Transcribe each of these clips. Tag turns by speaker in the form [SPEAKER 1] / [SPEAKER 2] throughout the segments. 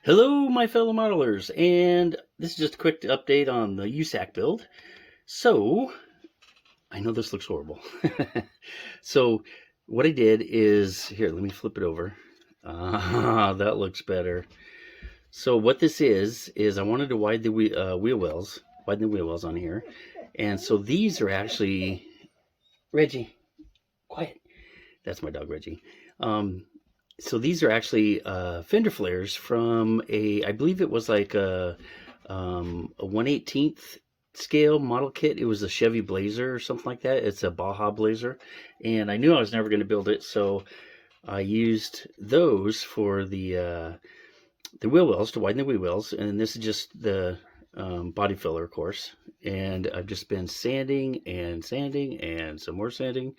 [SPEAKER 1] Hello, my fellow modelers, and this is just a quick update on the USACC build. So, I know this looks horrible. So, what I did is, here, let me flip it over. That looks better. So, what this is I wanted to widen the wheel wells on here. And so these are actually, Reggie, quiet. That's my dog, Reggie. So these are actually fender flares from I believe it was like a 1/18th scale model kit. It was a Chevy Blazer or something like that. It's a Baja Blazer, and I knew I was never going to build it, so I used those for the wheel wells, to widen the wheel wells, and this is just the body filler, of course. And I've just been sanding and sanding and some more sanding,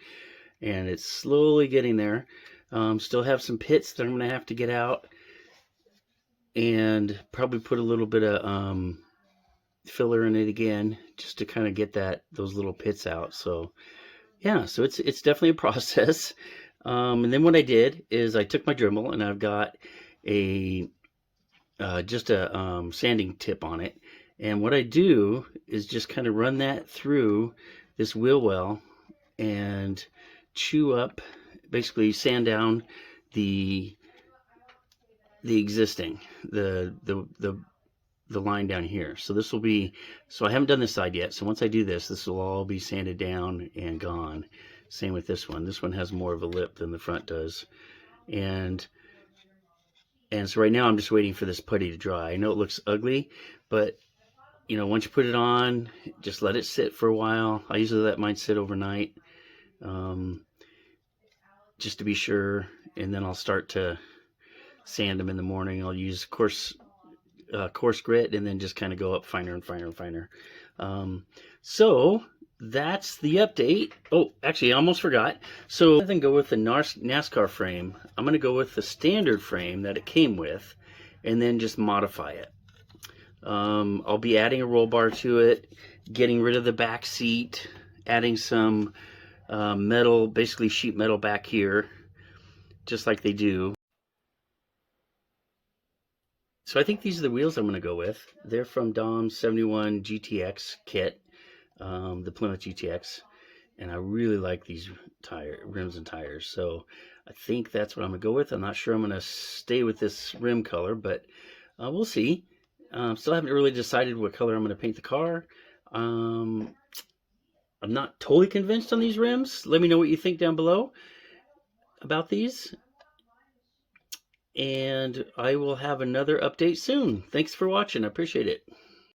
[SPEAKER 1] and it's slowly getting there. Still have some pits that I'm going to have to get out and probably put a little bit of filler in it again just to kind of get those little pits out. So yeah, so it's definitely a process. And then what I did is I took my Dremel and I've got just a sanding tip on it. And what I do is just kind of run that through this wheel well and chew up, basically sand down the existing, the line down here. So this will be, so I haven't done this side yet, so once I do this will all be sanded down and gone. Same with this one. This one has more of a lip than the front does. And so right now I'm just waiting for this putty to dry. I know it looks ugly, but you know, once you put it on, just let it sit for a while. I usually let mine sit overnight, just to be sure, and then I'll start to sand them in the morning. I'll use coarse grit and then just kind of go up finer and finer and finer. So that's the update. Oh, actually, I almost forgot. So rather than go with the NASCAR frame, I'm going to go with the standard frame that it came with and then just modify it. I'll be adding a roll bar to it, getting rid of the back seat, adding some metal, basically sheet metal back here, just like they do. So I think these are the wheels I'm going to go with. They're from Dom's 71 GTX kit, the Plymouth GTX, and I really like these rims and tires. So I think that's what I'm going to go with. I'm not sure I'm going to stay with this rim color, but we'll see. Still haven't really decided what color I'm going to paint the car. I'm not totally convinced on these rims. Let me know what you think down below about these. And I will have another update soon. Thanks for watching. I appreciate it.